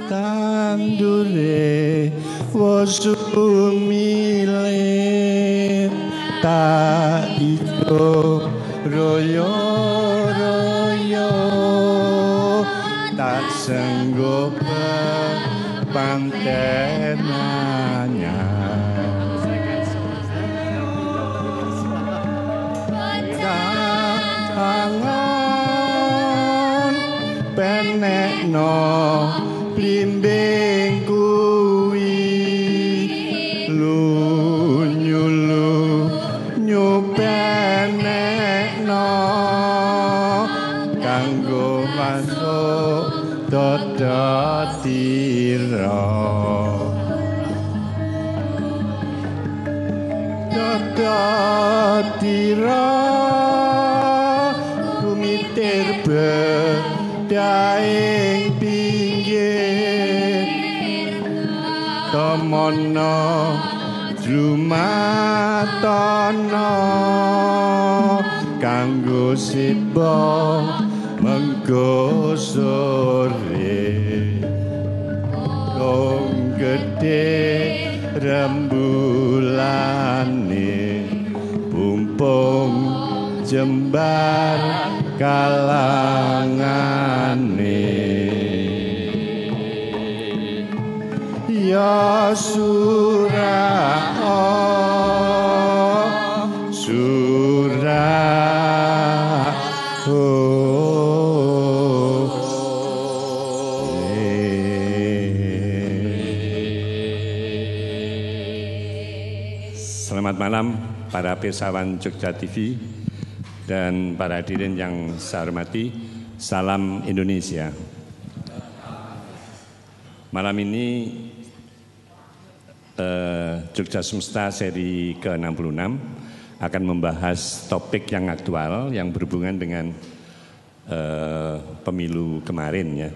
tandure wasumile tak ijo royo royo tak sanggup pantenanya tangan penekno blimbing kuwi lunyulu nyupenekno kanggo masuk dodotira dodotira kumitir bedaing pinggir tomono jumatono kanggo sibo mengko sore dong gede rembulane bumpung jembar kalangane ya surah surah Selamat malam para pirsawan Jogja TV dan para hadirin yang saya hormati. Salam Indonesia. Malam ini Jogja Semesta seri ke-66 akan membahas topik yang aktual yang berhubungan dengan pemilu kemarin ya.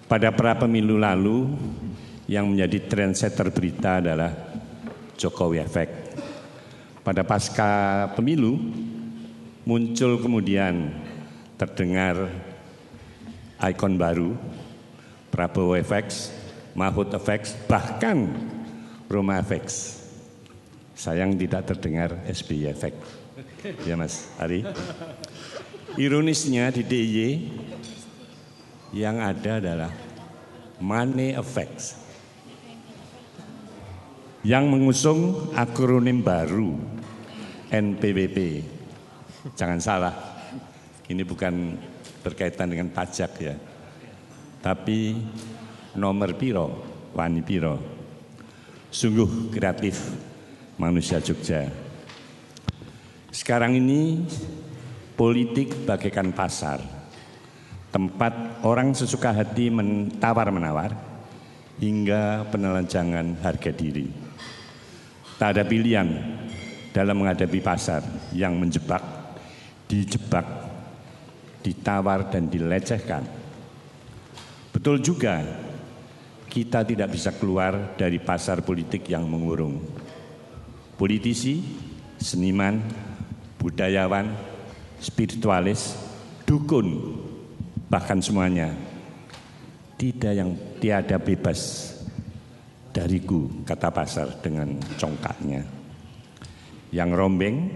Pada pra pemilu lalu yang menjadi trendsetter berita adalah Jokowi Effect. Pada pasca pemilu muncul kemudian terdengar ikon baru, Prabowo Effect, Mahfud Effect, bahkan Roma Effect. Sayang tidak terdengar SBY Effect. Ya Mas Ari. Ironisnya di DIY yang ada adalah Money Effect yang mengusung akronim baru NPWP. Jangan salah, ini bukan berkaitan dengan pajak ya, tapi nomor piro, wani piro. Sungguh kreatif manusia Jogja. Sekarang ini politik bagaikan pasar, tempat orang sesuka hati tawar-menawar hingga penelanjangan harga diri. Tak ada pilihan dalam menghadapi pasar yang menjebak, dijebak, ditawar dan dilecehkan. Betul juga, kita tidak bisa keluar dari pasar politik yang mengurung. Politisi, seniman, budayawan, spiritualis, dukun, bahkan semuanya tiada bebas dariku, kata pasar dengan congkaknya. Yang rombeng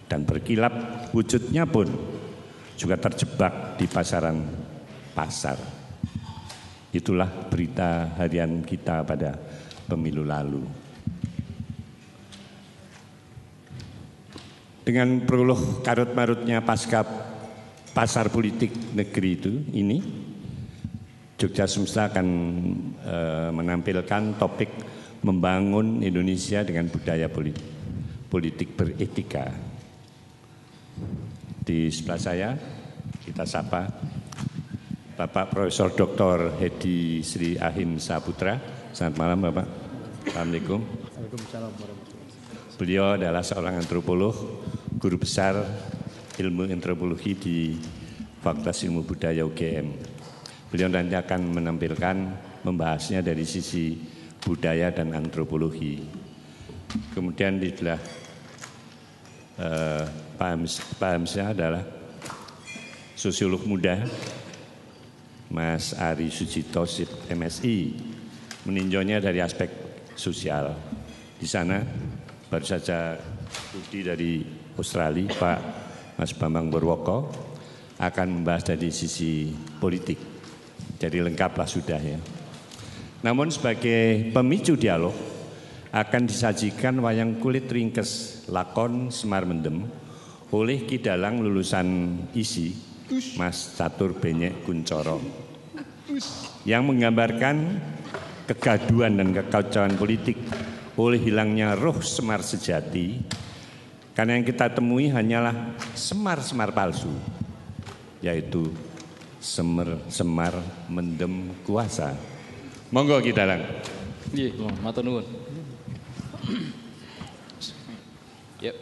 dan berkilap wujudnya pun juga terjebak di pasaran pasar. Itulah berita harian kita pada pemilu lalu. Dengan prolog karut-marutnya pasca pasar politik negeri ini, Jogja Semesta akan menampilkan topik membangun Indonesia dengan budaya politik beretika. Di sebelah saya kita sapa Bapak Profesor Dr. Hedi Sri Ahim Saputra. Selamat malam Bapak. Assalamualaikum. Waalaikumsalam warahmatullahi wabarakatuh. Beliau adalah seorang antropolog, guru besar ilmu antropologi di Fakultas Ilmu Budaya UGM. Beliau nanti akan menampilkan membahasnya dari sisi budaya dan antropologi. Kemudian di sebelah Pak Hamzah adalah sosiolog muda Mas Ari Sujito SIP MSI, meninjaunya dari aspek sosial. Di sana baru saja studi dari Australia, Pak Mas Bambang Purwoko akan membahas dari sisi politik. Jadi lengkaplah sudah ya. Namun sebagai pemicu dialog akan disajikan wayang kulit ringkes lakon Semar Mendem oleh Ki Dalang lulusan ISI Mas Catur Benyek Kuncoro yang menggambarkan kegaduhan dan kekacauan politik oleh hilangnya roh Semar sejati, karena yang kita temui hanyalah semar-semar palsu, yaitu semar mendem kuasa. Monggo Ki Dalang. Nggih, matur nuwun. Yep.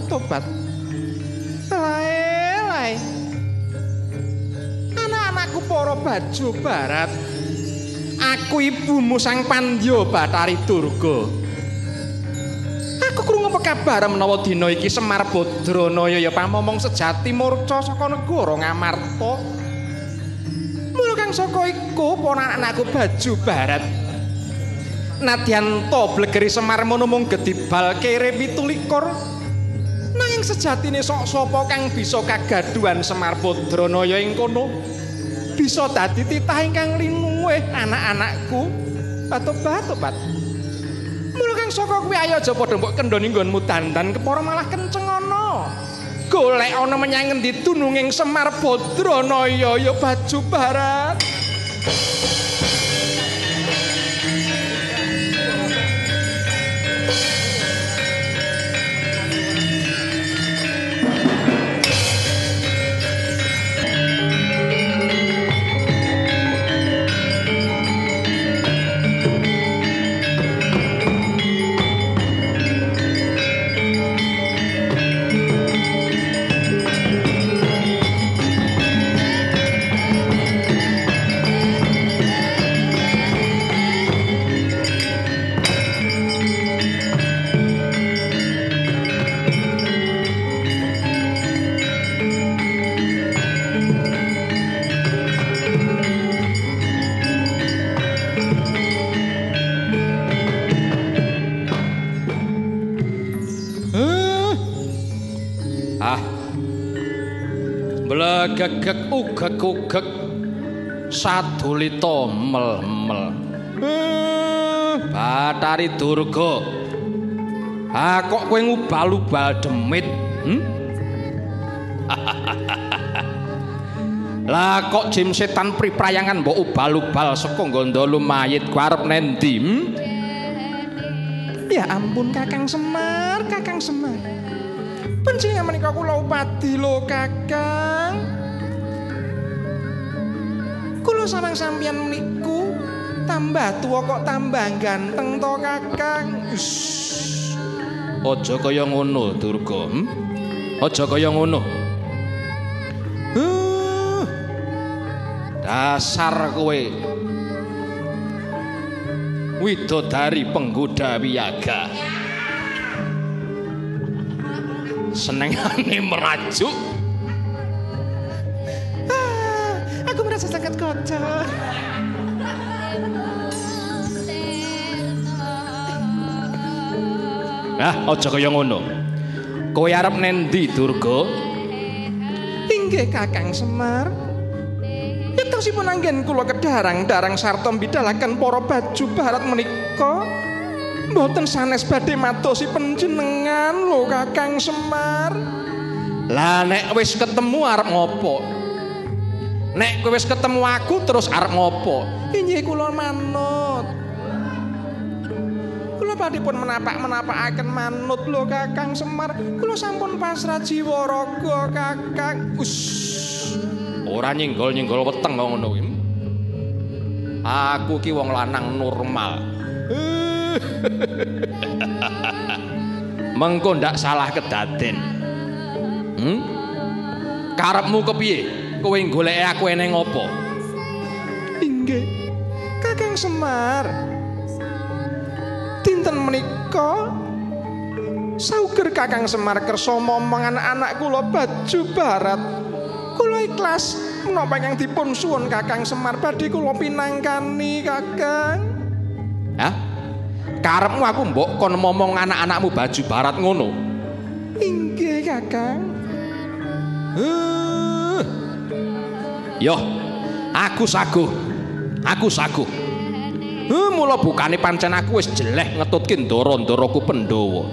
Tobat. Lae. Anak-anakku para Baju Barat. Aku ibumu Sang Pandya Bathari Durga. Aku krungu kabar menawa dina iki Semar Badranaya ya pamomong sejati murca saka negara Ngamarta. Mula kang saka iku ponak-anakku Baju Barat. Nadyan to blegeri Semar mono mung gedibal kere 17. Nanging sejatine sok sapa kang bisa kagaduhan Semar Badranaya ing kono bisa dadi titah ingkang linuwih anak-anakku. Tobat. Mula kang saka kuwi ayo aja padha mbok kendhoni nggonmu dandan kepara malah kenceng ana. Golek ana menyang ngendi dununging Semar Badranaya ya Baju Barat. Gegek ugek sadulita mel-mel. Bathari Durga. Kok kowe ngubal-ubal demit? Lah kok jim setan priprayangan mbok ubal-ubal saka nggondo lumayit ku arep nendi? Ya ampun Kakang Semar, Kakang Semar. Panjenengan menika kula upadi lho Kakang. Kula sareng sampeyan meniku tambah tua kok tambah ganteng to Kakang. Aja kaya ngono Durga. Aja kaya ngono. Dasar kowe widodari penggoda wiyaga. Senengane merajuk. Aku merasa sangat kotor. Aja kaya ngono. Kowe arep nendi Durga? Inggih Kakang Semar. Yektasipun anggen kula kedarang-darang sarta mbidalaken para baju barat menika mboten sanes badhe matosi panjenengan lho Kakang Semar. Lah nek wis ketemu arep ngopo? Nek kowe wis ketemu aku terus arep ngopo? Inggih kula manut. Kula badhe pun menapak-menapakaken manut lho Kakang Semar. Kula sampun pasrah jiwa raga Kakang. Ora nyenggol-nyenggol weteng kok ngono kuwi. Aku ki wong lanang normal. Mengko ndak salah kedaden. Karepmu kepiye? Kowe goleki aku eneng apa? Inggih. Kakang Semar. Dinten menika sauger Kakang Semar kersa momong anak-anak kula baju barat. Kula ikhlas menapa ingkang dipun suwun Kakang Semar badhe kula pinangkani Kakang. Hah? Karepmu aku mbok kon momong anak-anakmu baju barat ngono? Inggih Kakang. Yo, aku saguh. Aku saguh. Mula bukane pancen aku wis jeleh ngetutke ndara-ndaraku Pandhawa.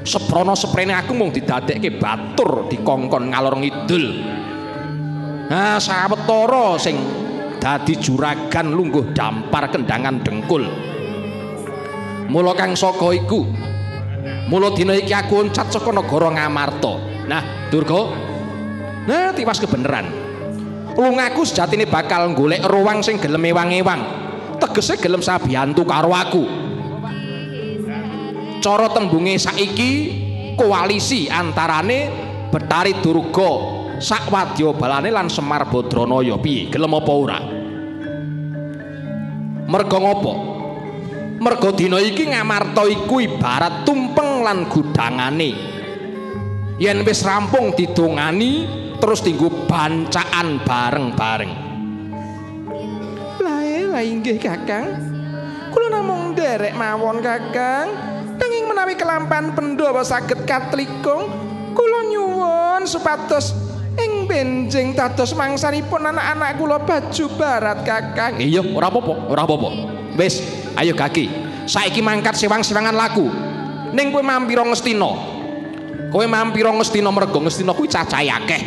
Seprana-seprene aku mung didadekke batur dikongkon ngalor ngidul. Sawetara sing dadi juragan lungguh dampar kendangan dengkul. Mula kang saka iku, mula dina iki aku oncat saka negara Ngamarta. Nah, Durga, tiwas kebeneran. Lungaku sejatine bakal golek ruang sing gelem ewang-ewang. Tegese gelem sabiyantu karo aku. Cara tembunge saiki koalisi antarane Betari Durga sak wadyabalane lan Semar Badranaya. Piye gelem apa ora? Merga ngopo? Merga dina iki Ngamarta iku ibarat tumpeng lan gudangane. Yen wis rampung didongani terus dienggo bancaan bareng-bareng. Lah inggih Kakang. Kula namung nderek mawon Kakang. Nanging menawi kelampan Pandhawa saged katlikung, kula nyuwun supados ing benjing dados mangsanipun anak-anak kula baju barat Kakang. Iya, ora apa-apa, ora apa-apa. Wis, ayo Gaki. Saiki mangkat sewang-sewangan laku. Ning kowe mampira Ngastina. Kowe mampira Ngastina merga Ngastina kuwi cacahe akeh.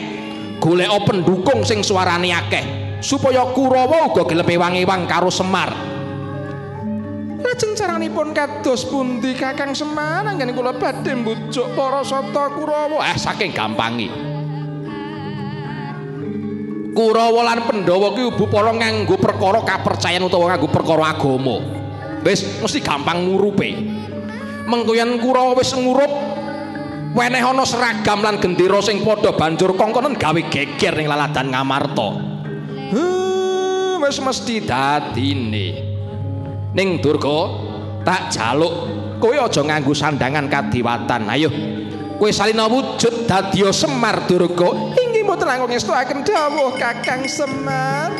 Goleka pendukung sing suarane akeh supaya Kurawa uga gelem ewang-ewang karo Semar. Lajeng caranipun kados pundi Kakang Semar anggen kula badhe mbujuk para sata Kurawa? Saking gampange. Kurawa lan Pandhawa ki ubu para nganggo perkara kapercayan utawa nganggo perkara agama. Wis mesti gampang ngurupe. Mengko yen Kurawa wis ngurup, weneh ana seragam lan gendera sing padha banjur kongkonen gawe geger ning laladan Ngamarta. Wis mesti dadine. Ning Durga, tak jaluk kowe aja nganggo sandangan kadewatan. Ayo, kowe salina wujud dadiya Semar Durga. Inggih mboten langkung ngestuaken dawuh Kakang Semar.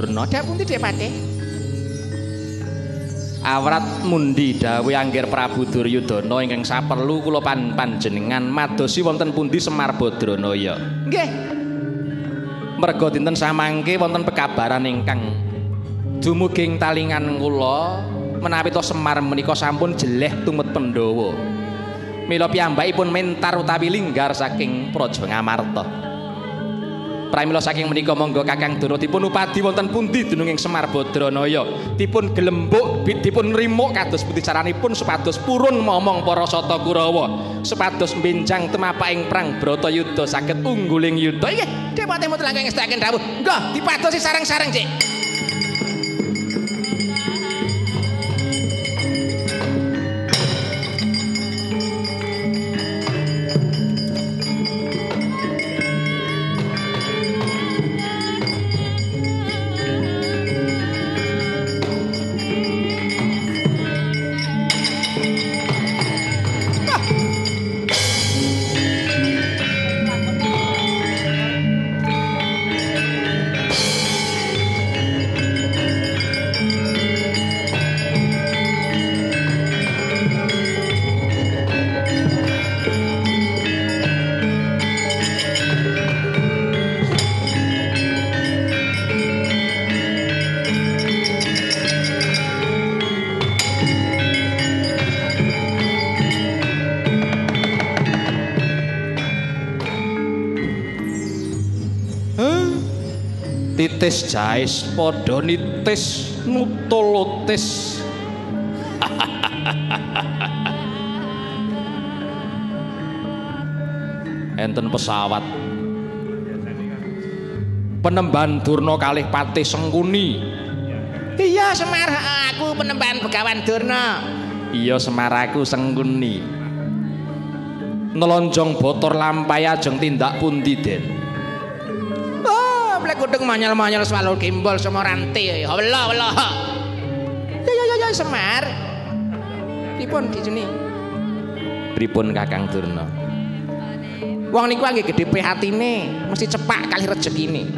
Durna. Dak pundi Dek Patih? Awrat mundi dawuh Angger Prabu Duryudana ingkang saperlu kula panjenengan madosi wonten pundi Semar Badranaya. Nggih. Merga dinten samangke wonten pekabaran ingkang dumuging talingan kula menawi to Semar menika sampun jeleh tumut Pandhawa. Mila piyambakipun mentar utawi linggar saking Praja Ngamarta. Pramila saking menika monggo Kakang Durna dipun upadi wonten pundi dununging Semar Badranaya dipun gelembuk dipun rimuk kados pundi caranipun supados purun momong para Sata Kurawa supados mbenjang temapaking perang Bratayuda saged ungguling yuda. Nggih, Depate mutul langkung ngestakaken dawuh. Nggih, dipadosi sareng-sareng, Cik. Titis jais padha nitis nutulutis. Enten pesawat Penemban Durna kalih Patih Sengkuni. Iya Semar, aku Penemban Begawan Durna. Iya Semar, aku Sengkuni. Nelonjong Batur lampahe ajeng tindak pundi Den? Kudung manyel-manyel swalur kimbol semoranti. Allah. Ya Semar. Pripun dijuni? Pripun Kakang Durna? Wong niku nggih gedhe prihatine, mesti cepak kalih rejekine.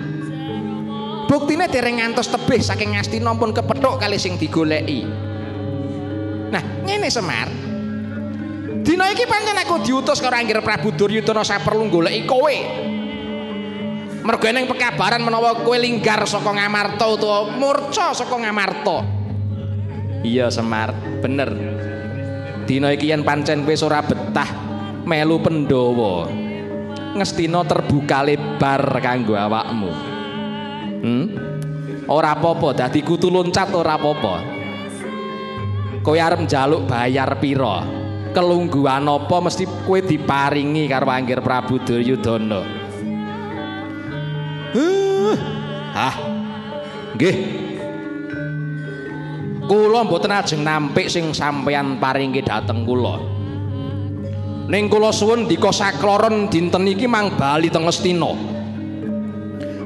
Buktine dereng ngantos tebih saking Ngastina pun kepethuk kalih sing digoleki. Nah, ngene Semar. Dina iki pancen aku diutus karo Angger Prabu Duryudana saperlu goleki kowe. Mergo ning pekabaran menawa kowe linggar saka Ngamarta utawa murca saka Ngamarta. Iya Semar, bener. Dina iki yen pancen kowe ora betah melu Pandhawa, Ngastina terbuka lebar kanggo awakmu. Ora apa-apa dadi kutu loncat ora apa-apa. Kowe arep njaluk bayar pira? Kelungguhan apa mesti kowe diparingi karo Angger Prabu Duryudana. Nggih. Kula mboten ajeng nampik sing sampeyan paringke dhateng kula. Ning kula suwun dika sakloron dinten iki mang bali teng Ngastina.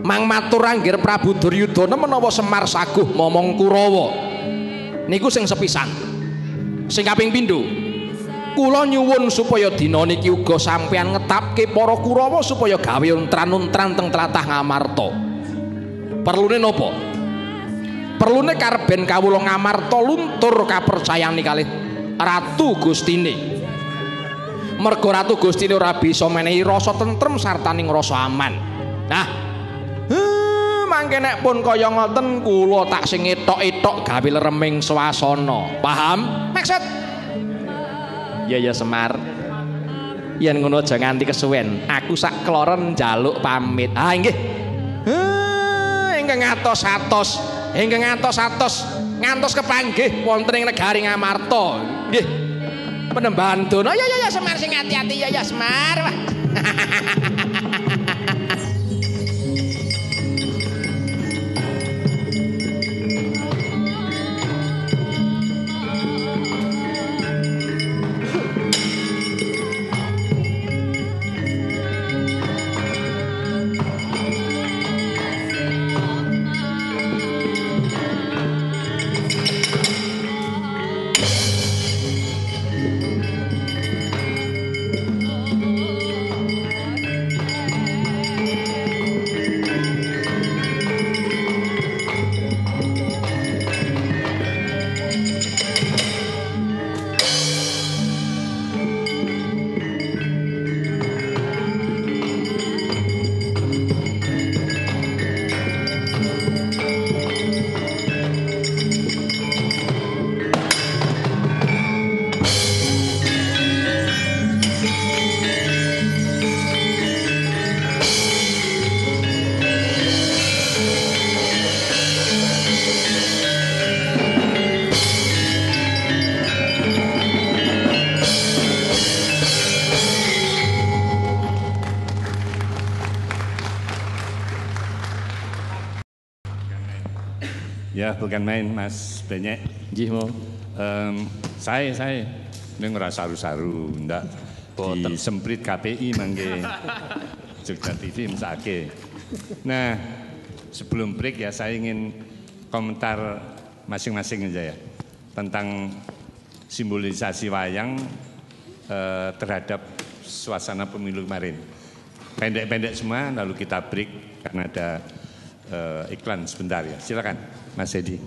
Mang matur Angger Prabu Duryudana menawa Semar saguh momong Kurawa. Niku sing sepisan. Sing kaping pindho, kula nyuwun supaya dina niki uga sampeyan ngetapke para Kurawa supaya gawe untran-untran teng tlatah Ngamarta. Perlune napa? Perlune karben kawula Ngamarta luntur kapercayane kalih Ratu Gustine. Mergo Ratu Gustine ora bisa menehi rasa tentrem sartaning rasa aman. Nah, mangke nek pun kaya ngoten kula tak sing etok-etok gawe lereming swasana. Paham? Maksud? Ya Semar. Yen ngono aja nganti kesuwen. Aku sak kloren njaluk pamit. Nggih. Ingkang atos-atos, ngantos kepanggih wonten ing negari Ngamarta. Nggih. Penemban Durna. Ya Semar sing ati-ati ya Semar. Ya bukan main Mas Benyek. Nggih mau. Saya ini ngerasa saru-saru, ndak disemprit KPI mangke Jogja TV mesake. Nah, sebelum break ya saya ingin komentar masing-masing aja ya tentang simbolisasi wayang terhadap suasana pemilu kemarin. Pendek-pendek semua, lalu kita break karena ada iklan sebentar ya. Silakan, Mas Edi.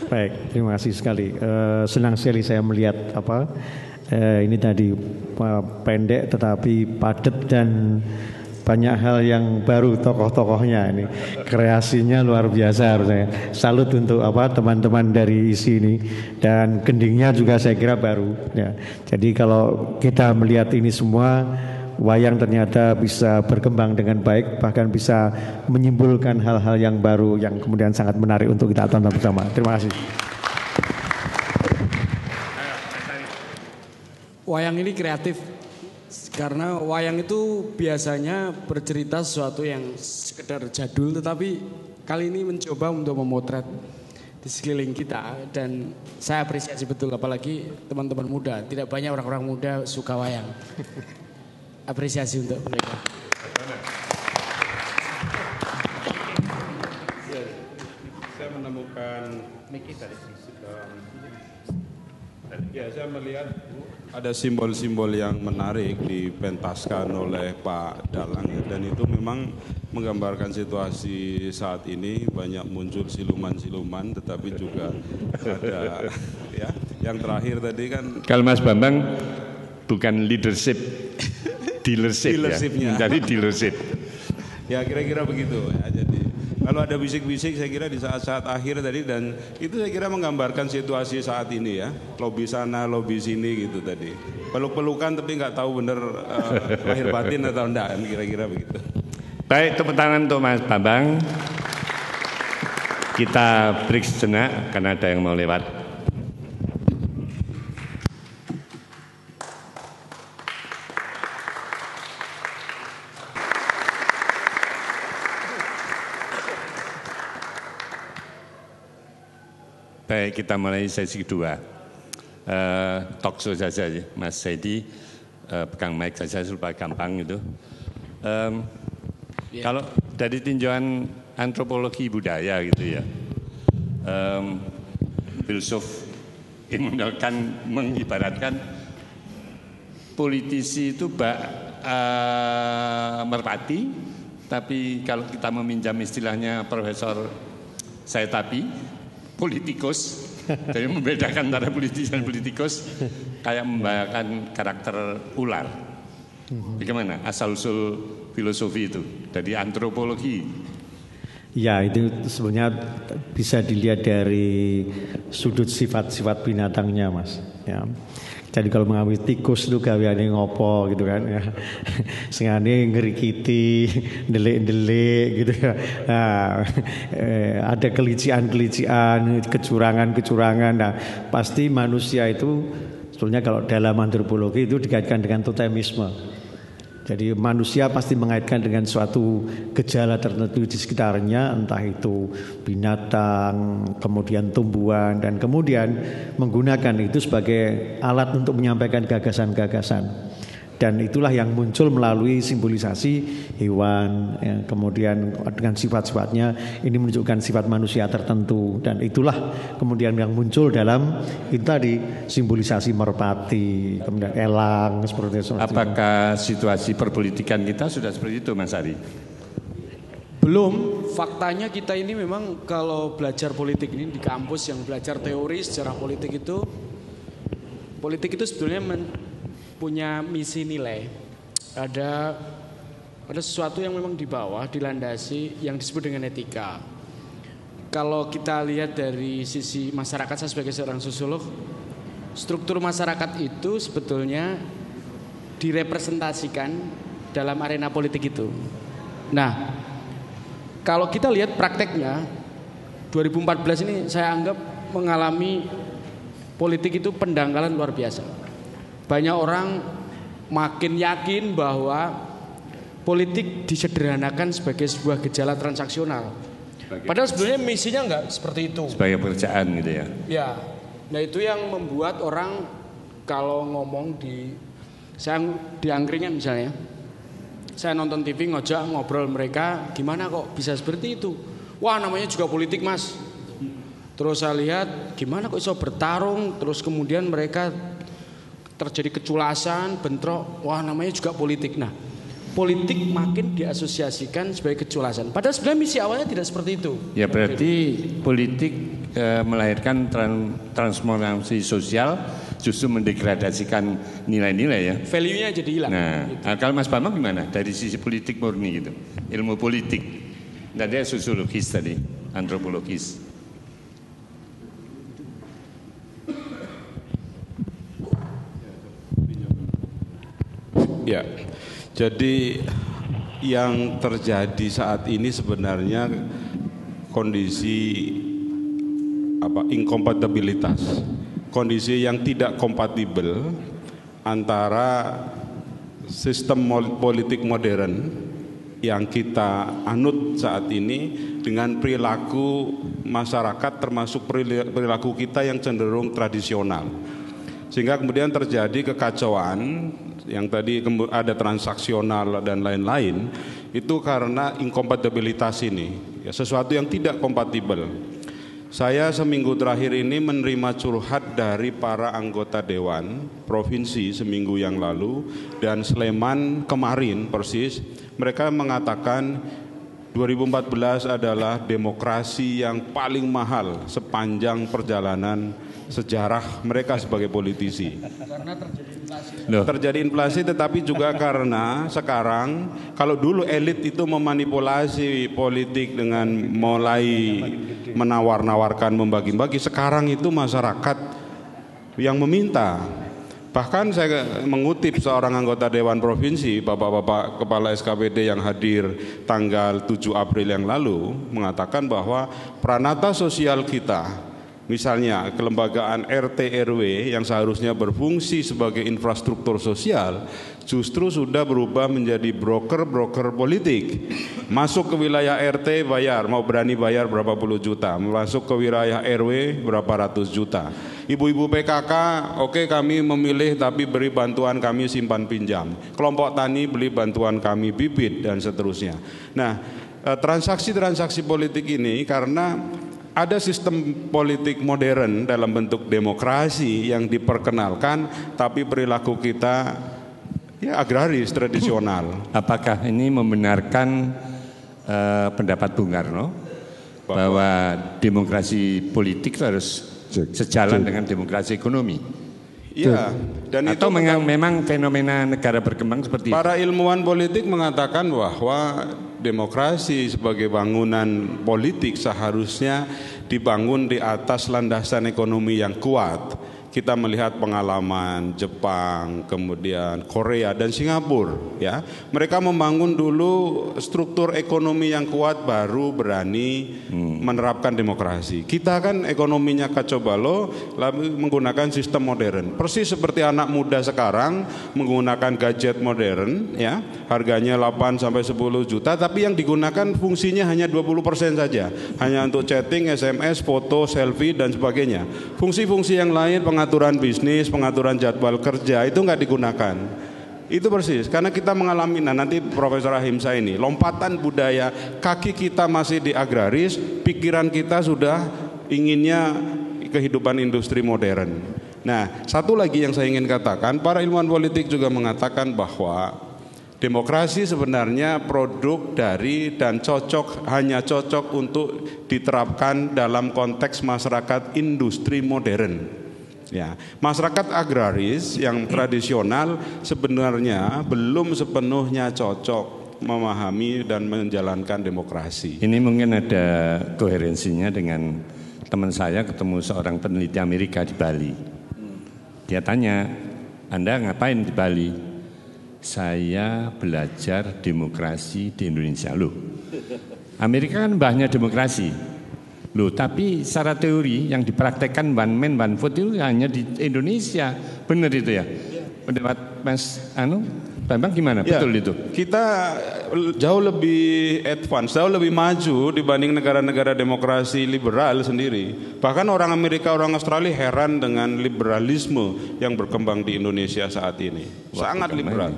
Baik, terima kasih sekali. Senang sekali saya melihat ini tadi pendek tetapi padat dan banyak hal yang baru tokoh-tokohnya ini. Kreasinya luar biasa harusnya. Salut untuk teman-teman dari ISI ini dan gendingnya juga saya kira baru ya. Jadi kalau kita melihat ini semua wayang ternyata bisa berkembang dengan baik, bahkan bisa menyimpulkan hal-hal yang baru yang kemudian sangat menarik untuk kita tonton bersama. Terima kasih. Wayang ini kreatif karena wayang itu biasanya bercerita sesuatu yang sekedar jadul, tetapi kali ini mencoba untuk memotret di sekeliling kita dan saya apresiasi betul, apalagi teman-teman muda. Tidak banyak orang-orang muda suka wayang. Apresiasi untuk mereka. Saya menemukan saya melihat ada simbol-simbol yang menarik dipentaskan oleh Pak Dalang dan itu memang menggambarkan situasi saat ini. Banyak muncul siluman-siluman, tetapi juga ada ya yang terakhir tadi kan. Kalau Mas Bambang bukan leadership. Dealership-nya. Jadi dealership. Ya kira-kira begitu ya. Jadi kalau ada bisik-bisik saya kira di saat-saat akhir tadi dan itu saya kira menggambarkan situasi saat ini ya. Lobi sana, lobi sini gitu tadi. Peluk-pelukan tapi nggak tahu bener lahir batin atau enggak, kira-kira begitu. Baik, tepuk tangan untuk Mas Bambang. Kita break sejenak karena ada yang mau lewat. Baik, kita mulai sesi kedua. Talk show saja, Mas Saidi, pegang mic saja supaya gampang gitu. Kalau dari tinjauan antropologi budaya gitu ya, filsuf mengibaratkan politisi itu merpati, tapi kalau kita meminjam istilahnya Profesor Saitapi, politikus, jadi membedakan antara politisi dan politikus kayak membayangkan karakter ular. Bagaimana asal-usul filosofi itu dari antropologi? Ya, itu sebenarnya bisa dilihat dari sudut sifat-sifat binatangnya, Mas. Ya. Jadi kalau mengambil tikus itu gaweane ngopo gitu kan ya. Sengane ngerikiti, ndelik-ndelik gitu ya. Nah, ada kelician-kelician, kecurangan-kecurangan. Nah, pasti manusia itu sebetulnya kalau dalam antropologi itu dikaitkan dengan totemisme. Jadi manusia pasti mengaitkan dengan suatu gejala tertentu di sekitarnya, entah itu binatang, kemudian tumbuhan, dan kemudian menggunakan itu sebagai alat untuk menyampaikan gagasan-gagasan. Dan itulah yang muncul melalui simbolisasi hewan, ya, kemudian dengan sifat-sifatnya ini menunjukkan sifat manusia tertentu. Dan itulah kemudian yang muncul dalam itu tadi simbolisasi merpati, kemudian elang seperti itu. Apakah situasi perpolitikan kita sudah seperti itu, Mas Ari? Belum, faktanya kita ini memang kalau belajar politik ini di kampus yang belajar teori sejarah politik itu sebetulnya punya misi nilai. Ada sesuatu yang memang di bawah dilandasi yang disebut dengan etika. Kalau kita lihat dari sisi masyarakat, saya sebagai seorang sosiolog, struktur masyarakat itu sebetulnya direpresentasikan dalam arena politik itu. Nah, kalau kita lihat prakteknya 2014 ini saya anggap mengalami politik itu pendangkalan luar biasa. Banyak orang makin yakin bahwa politik disederhanakan sebagai sebuah gejala transaksional. Padahal sebenarnya misinya nggak seperti itu. Sebagai pekerjaan gitu ya. Ya, nah itu yang membuat orang kalau ngomong saya di angkringan misalnya, saya nonton TV ngojak ngobrol mereka, gimana kok bisa seperti itu? Wah namanya juga politik mas. Terus saya lihat gimana kok bisa bertarung, terus kemudian mereka terjadi keculasan, bentrok, wah namanya juga politik. Nah, politik makin diasosiasikan sebagai keculasan. Padahal sebenarnya misi awalnya tidak seperti itu. Ya berarti politik melahirkan transformasi sosial, justru mendegradasikan nilai-nilai ya. Value-nya jadi hilang. Nah, gitu. kalau Mas Bambang gimana? Dari sisi politik murni gitu, ilmu politik. Dan dia sosiologis tadi, antropologis. Ya, jadi yang terjadi saat ini sebenarnya kondisi inkompatibilitas, kondisi yang tidak kompatibel antara sistem politik modern yang kita anut saat ini dengan perilaku masyarakat, termasuk perilaku kita yang cenderung tradisional, sehingga kemudian terjadi kekacauan. Yang tadi ada transaksional dan lain-lain, itu karena inkompatibilitas ini, ya, sesuatu yang tidak kompatibel. Saya seminggu terakhir ini menerima curhat dari para anggota Dewan Provinsi seminggu yang lalu, dan Sleman kemarin persis, mereka mengatakan 2014 adalah demokrasi yang paling mahal sepanjang perjalanan sejarah mereka sebagai politisi. Karena terjadi inflasi, tetapi juga karena sekarang kalau dulu elit itu memanipulasi politik dengan mulai menawar-nawarkan, membagi-bagi, sekarang itu masyarakat yang meminta. Bahkan saya mengutip seorang anggota Dewan Provinsi, bapak-bapak kepala SKPD yang hadir tanggal 7 April yang lalu, mengatakan bahwa pranata sosial kita, misalnya kelembagaan RT RW yang seharusnya berfungsi sebagai infrastruktur sosial, justru sudah berubah menjadi broker-broker politik. Masuk ke wilayah RT bayar, mau berani bayar berapa puluh juta. Masuk ke wilayah RW berapa ratus juta. Ibu-ibu PKK, oke, kami memilih tapi beri bantuan kami simpan pinjam. Kelompok tani beli bantuan kami bibit dan seterusnya. Nah, transaksi-transaksi politik ini karena ada sistem politik modern dalam bentuk demokrasi yang diperkenalkan, tapi perilaku kita ya agraris tradisional. Apakah ini membenarkan pendapat Bung Karno bahwa demokrasi politik harus sejalan dengan demokrasi ekonomi? Iya, dan atau itu memang fenomena negara berkembang seperti para ilmuwan politik mengatakan bahwa demokrasi sebagai bangunan politik seharusnya dibangun di atas landasan ekonomi yang kuat. Kita melihat pengalaman Jepang, kemudian Korea dan Singapura, ya. Mereka membangun dulu struktur ekonomi yang kuat, baru berani menerapkan demokrasi. Kita kan ekonominya kacau balau, lalu menggunakan sistem modern. Persis seperti anak muda sekarang menggunakan gadget modern, ya. Harganya 8 sampai 10 juta, tapi yang digunakan fungsinya hanya 20% saja. Hanya untuk chatting, SMS, foto, selfie dan sebagainya. Fungsi-fungsi yang lain, pengaturan bisnis, pengaturan jadwal kerja itu nggak digunakan. Itu persis, karena kita mengalami, nanti Profesor Ahimsa ini, lompatan budaya, kaki kita masih di agraris, pikiran kita sudah inginnya kehidupan industri modern. Nah, satu lagi yang saya ingin katakan, para ilmuwan politik juga mengatakan bahwa demokrasi sebenarnya produk dari dan hanya cocok untuk diterapkan dalam konteks masyarakat industri modern. Ya, masyarakat agraris yang tradisional sebenarnya belum sepenuhnya cocok memahami dan menjalankan demokrasi. Ini mungkin ada koherensinya dengan teman saya ketemu seorang peneliti Amerika di Bali. Dia tanya, Anda ngapain di Bali? Saya belajar demokrasi di Indonesia. Loh, Amerika kan banyak demokrasi. Loh, tapi secara teori yang dipraktekkan one man one vote itu hanya di Indonesia. Benar itu ya? Pendapat Mas Bambang gimana? Ya, Betul itu? Kita jauh lebih advance, jauh lebih maju dibanding negara-negara demokrasi liberal sendiri. Bahkan orang Amerika, orang Australia heran dengan liberalisme yang berkembang di Indonesia saat ini. Sangat liberal.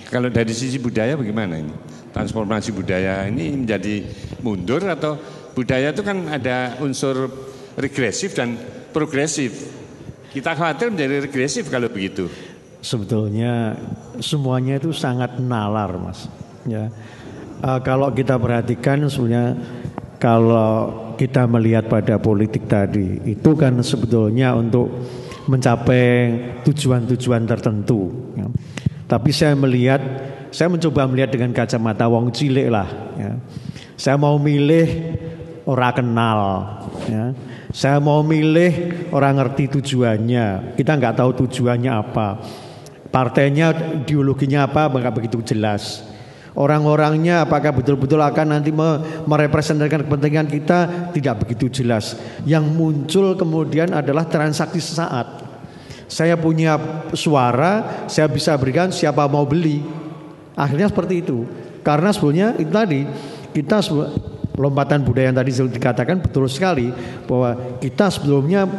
Kalau dari sisi budaya bagaimana ini? Transformasi budaya ini menjadi mundur atau budaya itu kan ada unsur regresif dan progresif. Kita khawatir menjadi regresif kalau begitu. Sebetulnya semuanya itu sangat nalar, Mas. Ya, kalau kita perhatikan sebenarnya kalau kita melihat pada politik tadi itu kan sebetulnya untuk mencapai tujuan-tujuan tertentu. Ya. Tapi saya mencoba melihat dengan kacamata wong cilik lah. Ya. Saya mau milih orang kenal. Ya. Saya mau milih orang ngerti tujuannya. Kita nggak tahu tujuannya apa. Partainya, ideologinya apa, nggak begitu jelas. Orang-orangnya apakah betul-betul akan nanti merepresentasikan kepentingan kita, tidak begitu jelas. Yang muncul kemudian adalah transaksi sesaat. Saya punya suara, saya bisa berikan, siapa mau beli. Akhirnya seperti itu. Karena sebetulnya itu tadi, kita lompatan budaya yang tadi dikatakan betul sekali, bahwa kita sebelumnya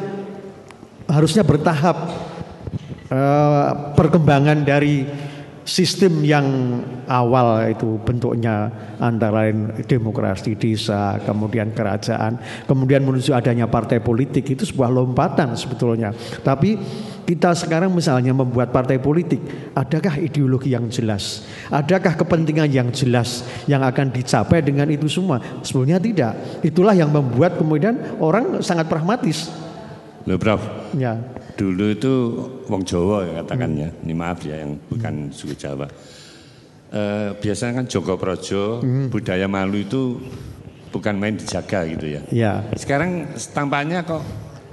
harusnya bertahap. Perkembangan dari sistem yang awal itu bentuknya antara lain demokrasi desa, kemudian kerajaan, kemudian menuju adanya partai politik, itu sebuah lompatan sebetulnya. Tapi kita sekarang misalnya membuat partai politik, adakah ideologi yang jelas? Adakah kepentingan yang jelas yang akan dicapai dengan itu semua? Sebetulnya tidak. Itulah yang membuat kemudian orang sangat pragmatis. Loh Prof, ya. Dulu itu wong Jawa ya katakannya, ini maaf ya yang bukan suku Jawa. Biasanya kan Joko Projo, budaya malu itu bukan main dijaga gitu ya. Ya. Sekarang tampaknya kok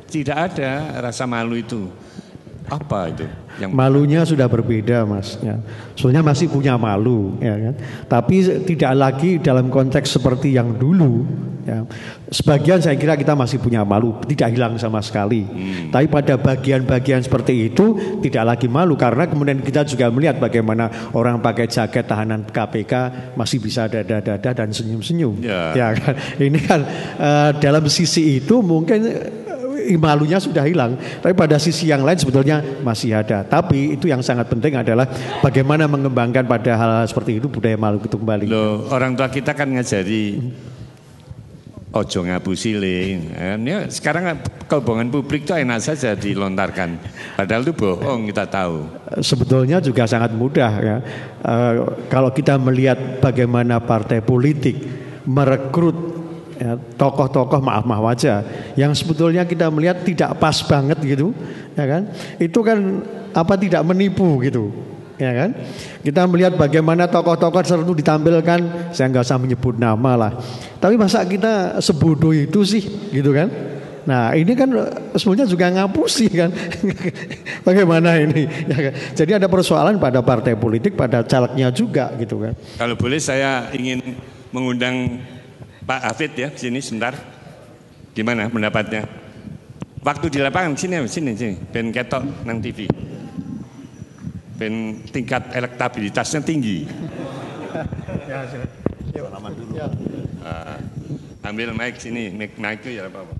tidak ada rasa malu itu. Apa itu? Yang malunya sudah berbeda, Mas. Ya. Soalnya masih punya malu, ya kan. Tapi tidak lagi dalam konteks seperti yang dulu. Ya. Sebagian saya kira kita masih punya malu, tidak hilang sama sekali. Tapi pada bagian-bagian seperti itu tidak lagi malu, karena kemudian kita juga melihat bagaimana orang pakai jaket tahanan KPK masih bisa dada-dada dan senyum-senyum. Ya kan. Ini kan dalam sisi itu mungkin malunya sudah hilang, tapi pada sisi yang lain sebetulnya masih ada. Tapi itu yang sangat penting adalah bagaimana mengembangkan pada hal seperti itu budaya malu itu kembali. Loh, orang tua kita kan ngajari ojo ngabu siling. Ya, sekarang kebohongan publik itu enak saja dilontarkan. Padahal itu bohong, kita tahu. Sebetulnya juga sangat mudah ya. Kalau kita melihat bagaimana partai politik merekrut ya, tokoh-tokoh maaf aja yang sebetulnya kita melihat tidak pas banget gitu, ya kan? Itu kan tidak menipu gitu, ya kan? Kita melihat bagaimana tokoh-tokoh tertentu ditampilkan, saya nggak usah menyebut nama lah. Tapi masa kita sebodoh itu sih, gitu kan? Nah ini kan sebenarnya juga ngapusi kan? Bagaimana ini? Ya kan? Jadi ada persoalan pada partai politik, pada calegnya juga gitu kan? Kalau boleh saya ingin mengundang Pak Hafid ya, sini sebentar. Gimana pendapatnya? Waktu di lapangan sini, ben ketok nang TV. Ben tingkat elektabilitasnya tinggi. Ya, pengalaman dulu. Ambil mic sini, mic itu ya apa-apa.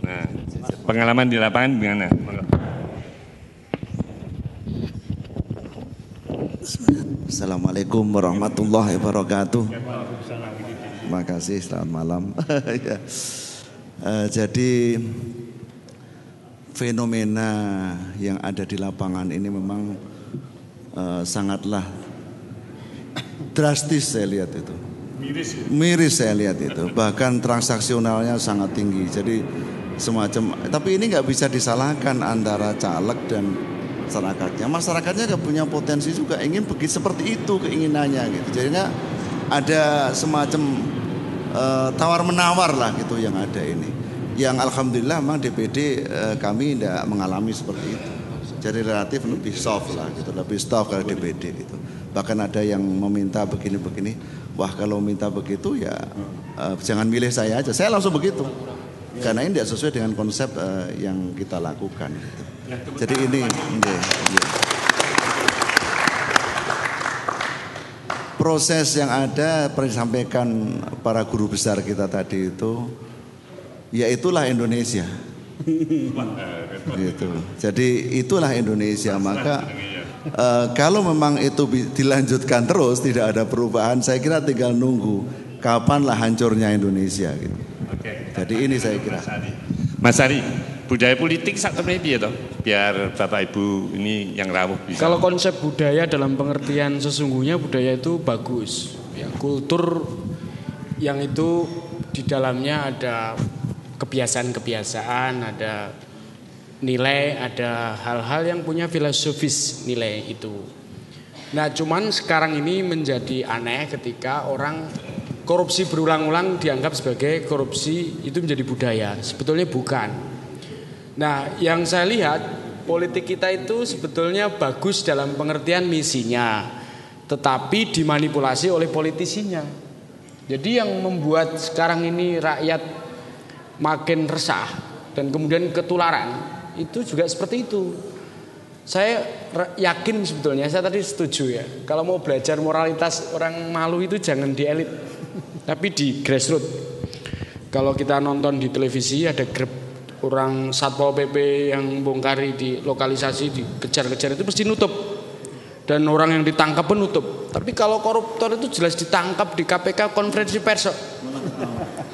Nah, pengalaman di lapangan gimana? Assalamualaikum warahmatullahi wabarakatuh. Terima kasih, selamat malam. Ya. Jadi fenomena yang ada di lapangan ini memang sangatlah drastis saya lihat itu. Miris saya lihat itu. Bahkan transaksionalnya sangat tinggi. Jadi semacam, tapi ini nggak bisa disalahkan antara caleg dan masyarakatnya. Masyarakatnya nggak punya potensi juga ingin begitu seperti itu keinginannya gitu. Jadinya ada semacam tawar menawar lah gitu yang ada ini. Yang alhamdulillah memang DPD kami tidak mengalami seperti itu. Jadi relatif lebih soft lah gitu, lebih soft kalau DPD gitu. Bahkan ada yang meminta begini-begini, wah kalau minta begitu ya jangan milih saya aja. Saya langsung begitu. Karena ini tidak sesuai dengan konsep yang kita lakukan gitu. Jadi ini proses yang ada pernah disampaikan para guru besar kita tadi itu, ya itulah Indonesia. Gitu. Jadi itulah Indonesia. Maka kalau memang itu dilanjutkan terus, tidak ada perubahan, saya kira tinggal nunggu kapanlah hancurnya Indonesia. Gitu. Jadi ini saya kira. Mas Ari, budaya politik sak temene piye to? Biar Bapak Ibu ini yang rawuh bisa. Kalau konsep budaya dalam pengertian sesungguhnya, budaya itu bagus. Ya, kultur yang itu di dalamnya ada kebiasaan-kebiasaan, ada nilai, ada hal-hal yang punya filosofis nilai itu. Nah, cuman sekarang ini menjadi aneh ketika orang korupsi berulang-ulang dianggap sebagai korupsi itu menjadi budaya. Sebetulnya bukan. Nah, yang saya lihat politik kita itu sebetulnya bagus dalam pengertian misinya, tetapi dimanipulasi oleh politisinya. Jadi yang membuat sekarang ini rakyat makin resah dan kemudian ketularan itu juga seperti itu. Saya yakin sebetulnya, saya tadi setuju ya, kalau mau belajar moralitas orang malu itu jangan di elit, tapi di grassroots. Kalau kita nonton di televisi ada grup orang Satpol PP yang bongkari di lokalisasi, dikejar-kejar itu pasti nutup. Dan orang yang ditangkap pun nutup. Tapi kalau koruptor itu jelas ditangkap di KPK konferensi pers.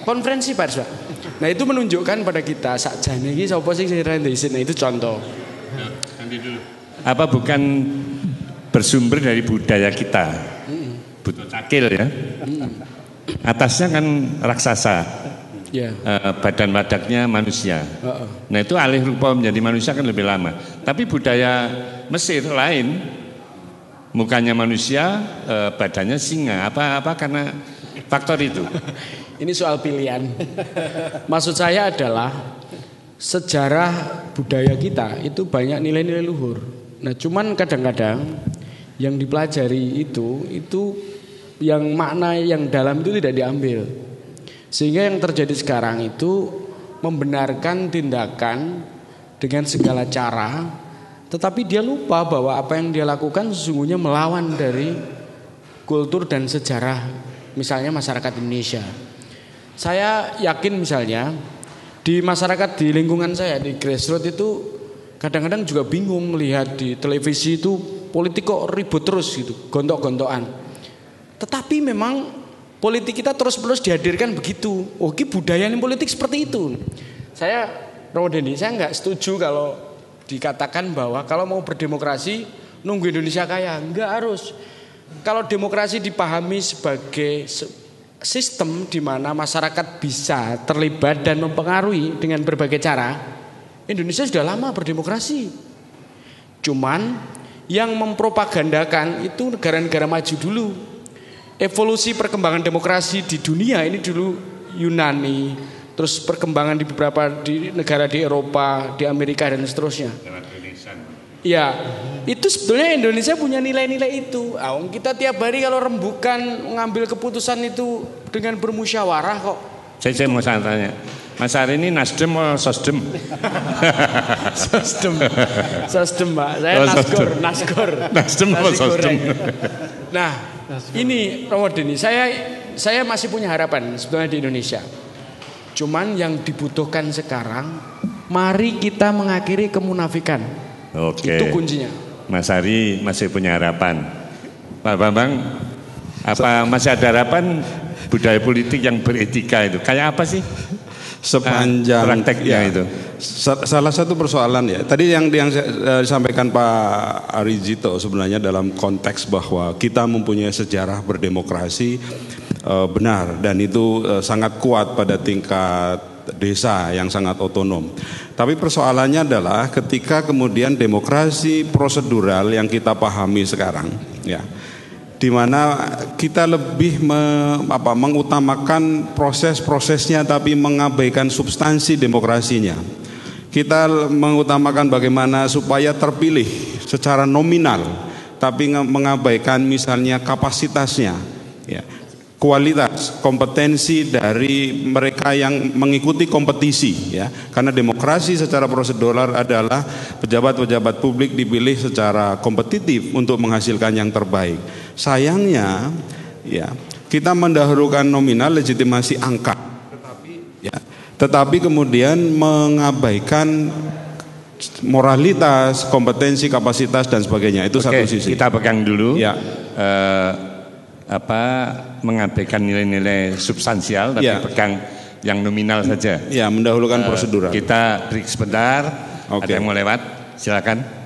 Konferensi pers. Nah, itu menunjukkan pada kita sakjane iki sapa sing diisin. Nah, itu contoh. Nanti dulu. Apa bukan bersumber dari budaya kita? Butuh cakil ya. Atasnya kan raksasa. Ya. Badan wadaknya manusia. Nah, itu alih rupa menjadi manusia kan lebih lama. Tapi budaya Mesir lain, mukanya manusia, badannya singa. Apa karena faktor itu? Ini soal pilihan. Maksud saya adalah sejarah budaya kita itu banyak nilai-nilai luhur. Nah, cuman kadang-kadang yang dipelajari itu yang makna yang dalam itu tidak diambil. Sehingga yang terjadi sekarang itu membenarkan tindakan dengan segala cara, tetapi dia lupa bahwa apa yang dia lakukan sesungguhnya melawan dari kultur dan sejarah misalnya masyarakat Indonesia. Saya yakin misalnya di masyarakat di lingkungan saya di grassroots itu kadang-kadang juga bingung melihat di televisi itu politik kok ribut terus gitu, gontok-gontokan. Tetapi memang politik kita terus-menerus dihadirkan begitu. Oke, budaya ini politik seperti itu. Saya Romo Dendi, saya nggak setuju kalau dikatakan bahwa kalau mau berdemokrasi nunggu Indonesia kaya. Nggak harus. Kalau demokrasi dipahami sebagai sistem di mana masyarakat bisa terlibat dan mempengaruhi dengan berbagai cara, Indonesia sudah lama berdemokrasi. Cuman yang mempropagandakan itu negara-negara maju dulu. Evolusi perkembangan demokrasi di dunia ini dulu Yunani, terus perkembangan di beberapa di negara di Eropa, di Amerika dan seterusnya. Ya, itu sebetulnya Indonesia punya nilai-nilai itu. Kita tiap hari kalau rembukan mengambil keputusan itu dengan bermusyawarah kok. Saya mau tanya, Mas Ari ini Nasdem atau Sosdem? Sosdem Mbak, saya Nasgor. Nasdem atau Sosdem? Nah, ini Romo Deni, saya masih punya harapan sebetulnya di Indonesia. Cuman yang dibutuhkan sekarang, mari kita mengakhiri kemunafikan. Oke. Itu kuncinya. Mas Ari masih punya harapan. Pak Bambang, apa masih ada harapan budaya politik yang beretika itu? Kayak apa sih? Sepanjang prakteknya ya, itu. Salah satu persoalan ya. Tadi yang disampaikan Pak Arijito sebenarnya dalam konteks bahwa kita mempunyai sejarah berdemokrasi benar dan itu sangat kuat pada tingkat desa yang sangat otonom. Tapi persoalannya adalah ketika kemudian demokrasi prosedural yang kita pahami sekarang, ya, di mana kita lebih mengutamakan proses-prosesnya tapi mengabaikan substansi demokrasinya. Kita mengutamakan bagaimana supaya terpilih secara nominal tapi mengabaikan misalnya kapasitasnya, ya, kualitas, kompetensi dari mereka yang mengikuti kompetisi, ya. Karena demokrasi secara prosedural adalah pejabat-pejabat publik dipilih secara kompetitif untuk menghasilkan yang terbaik. Sayangnya Ya, kita mendahulukan nominal, legitimasi angka. Tetapi kemudian mengabaikan moralitas, kompetensi, kapasitas dan sebagainya. Itu satu sisi. Kita pegang dulu. Ya. Mengabaikan nilai-nilai substansial tapi pegang yang nominal saja. Ya, mendahulukan prosedural. Kita break sebentar. Ada yang mau lewat, silakan.